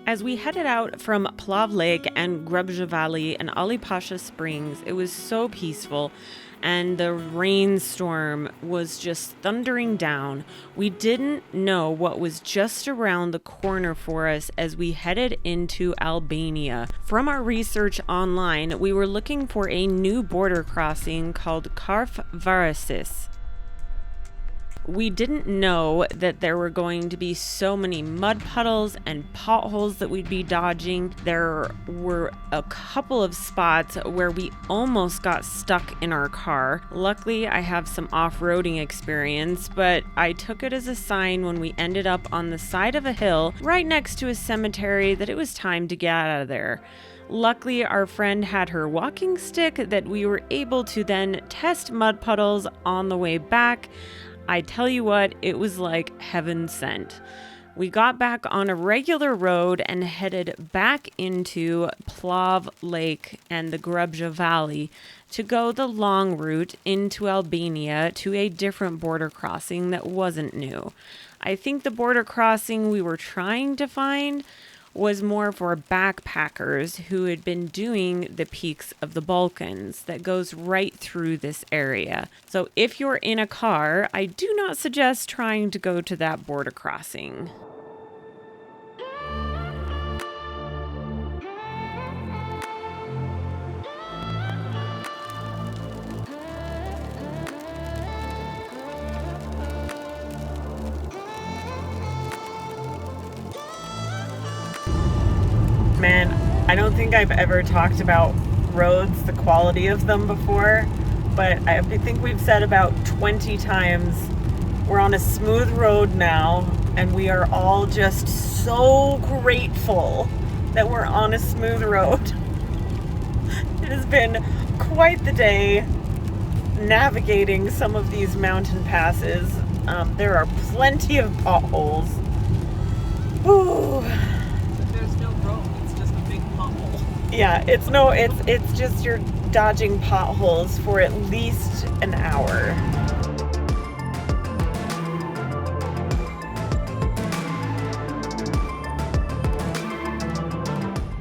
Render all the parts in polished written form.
As we headed out from Plav Lake and Grubja Valley and Ali Pasha Springs, it was so peaceful, and the rainstorm was just thundering down. We didn't know what was just around the corner for us as we headed into Albania. From our research online, we were looking for a new border crossing called Karf Varasis. We didn't know that there were going to be so many mud puddles and potholes that we'd be dodging. There were a couple of spots where we almost got stuck in our car. Luckily, I have some off-roading experience, but I took it as a sign when we ended up on the side of a hill right next to a cemetery that it was time to get out of there. Luckily, our friend had her walking stick that we were able to then test mud puddles on the way back. I tell you what, it was like heaven sent. We got back on a regular road and headed back into Plav Lake and the Grubja Valley to go the long route into Albania to a different border crossing that wasn't new. I think the border crossing we were trying to find was more for backpackers who had been doing the peaks of the Balkans that goes right through this area. So if you're in a car, I do not suggest trying to go to that border crossing. Man, I don't think I've ever talked about roads, the quality of them before, but I think we've said about 20 times we're on a smooth road now, and we are all just so grateful that we're on a smooth road. It has been quite the day navigating some of these mountain passes. There are plenty of potholes. Ooh. Yeah, it's just you're dodging potholes for at least an hour.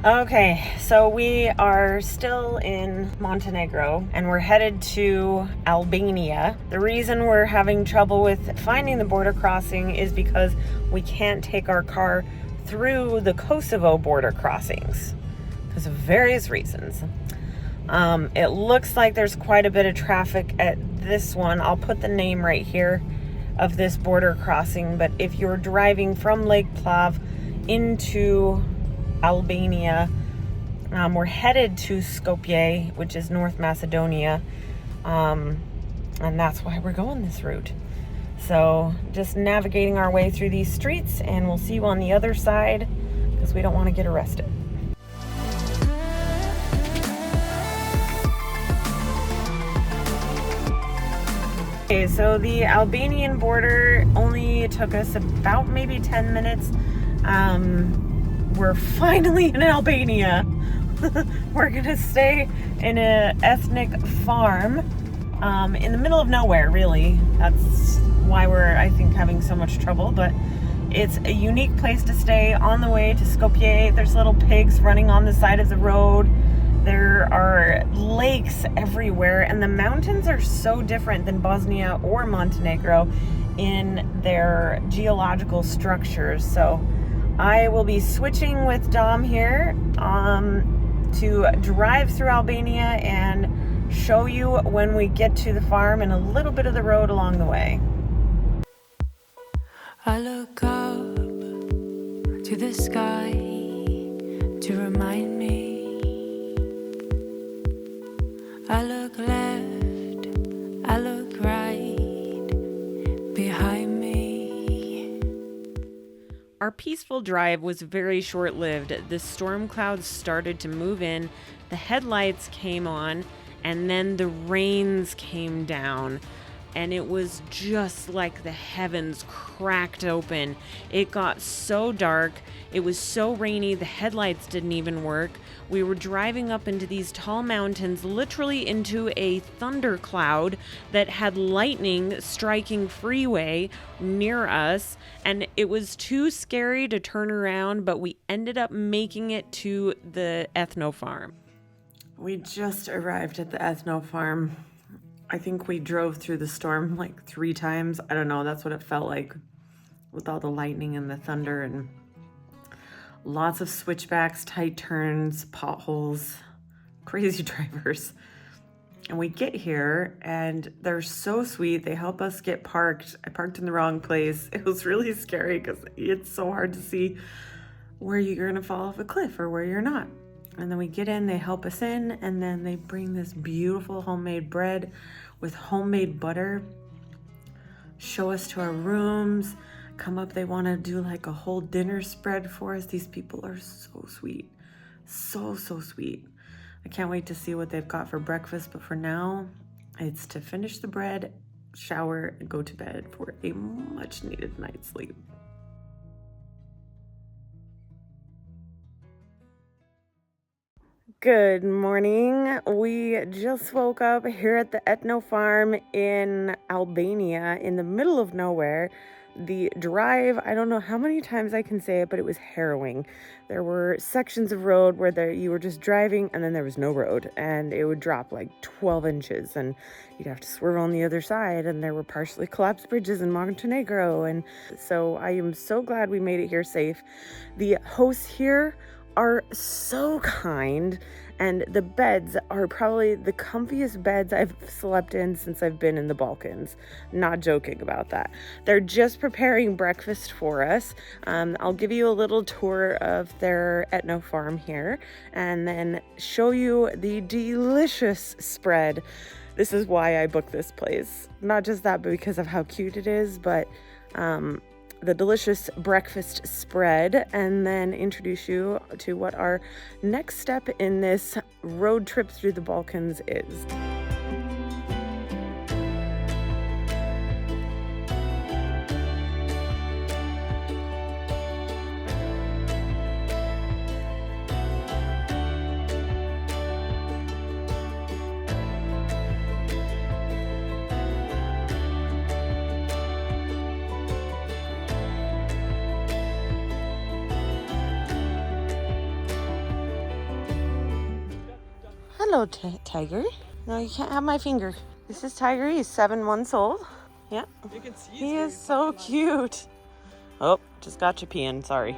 Okay, so we are still in Montenegro and we're headed to Albania. The reason we're having trouble with finding the border crossing is because we can't take our car through the Kosovo border crossings. Because of various reasons. It looks like there's quite a bit of traffic at this one. I'll put the name right here of this border crossing, but if you're driving from Lake Plav into Albania, we're headed to Skopje, which is North Macedonia, and that's why we're going this route. So just navigating our way through these streets, and we'll see you on the other side because we don't want to get arrested. Okay, so the Albanian border only took us about maybe 10 minutes. We're finally in Albania. We're gonna stay in an ethnic farm in the middle of nowhere, really. That's why we're, I think, having so much trouble, but it's a unique place to stay on the way to Skopje. There's little pigs running on the side of the road. There are lakes everywhere, and the mountains are so different than Bosnia or Montenegro in their geological structures. So I will be switching with Dom here to drive through Albania and show you when we get to the farm and a little bit of the road along the way. I look up to the sky to remind me. I look left, I look right, behind me. Our peaceful drive was very short-lived. The storm clouds started to move in, the headlights came on, and then the rains came down. and it was just like the heavens cracked open. It got so dark. It was so rainy, the headlights didn't even work. We were driving up into these tall mountains, literally into a thundercloud that had lightning striking freeway near us, and it was too scary to turn around, but we ended up making it to the Ethno Farm. We just arrived at the Ethno Farm. I think we drove through the storm like 3 times. I don't know, that's what it felt like with all the lightning and the thunder and lots of switchbacks, tight turns, potholes, crazy drivers. And we get here and they're so sweet. They help us get parked. I parked in the wrong place. It was really scary because it's so hard to see where you're gonna fall off a cliff or where you're not. And then we get in, they help us in, and then they bring this beautiful homemade bread with homemade butter, show us to our rooms, come up, they want to do like a whole dinner spread for us. These people are so sweet, so sweet. I can't wait to see what they've got for breakfast, but for now, it's to finish the bread, shower, and go to bed for a much needed night's sleep. Good morning. We just woke up here at the Ethno Farm in Albania, in the middle of nowhere. The drive, I don't know how many times I can say it, but it was harrowing. There were sections of road where you were just driving and then there was no road, and it would drop like 12 inches and you'd have to swerve on the other side, and there were partially collapsed bridges in Montenegro. And so I am so glad we made it here safe. The hosts here are so kind, and the beds are probably the comfiest beds I've slept in since I've been in the Balkans. Not joking about that. They're just preparing breakfast for us. I'll give you a little tour of their Ethno Farm here and then show you the delicious spread. This is why I booked this place. Not just that, but because of how cute it is, but the delicious breakfast spread, and then introduce you to what our next step in this road trip through the Balkans is. Hello, Tiger. No, you can't have my finger. This is Tiger. He's 7 months old. Yeah. You can see he is so cute. Oh, just got you peeing. Sorry.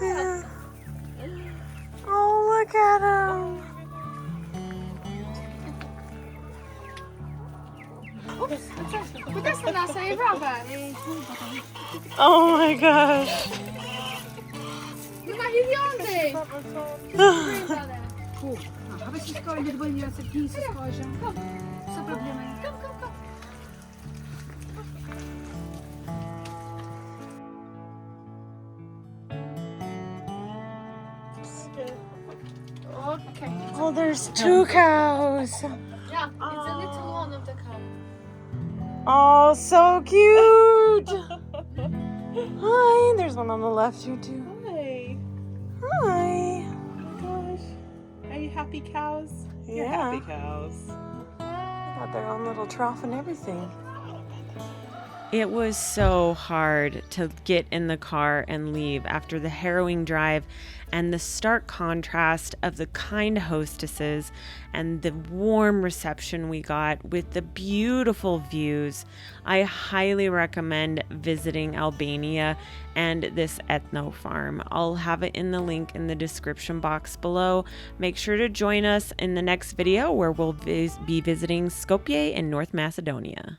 Yeah. Oh, look at him. Oh my gosh. Okay. Oh, there's 2 cows. Yeah, it's a little one of the cow. Oh, so cute. Hi. There's one on the left here too. Hi. Hi. Oh my gosh. Are you happy cows? You're Yeah. happy cows. They got their own little trough and everything. It was so hard to get in the car and leave after the harrowing drive and the stark contrast of the kind hostesses and the warm reception we got with the beautiful views. I highly recommend visiting Albania and this Ethno Farm. I'll have it in the link in the description box below. Make sure to join us in the next video where we'll be visiting Skopje in North Macedonia.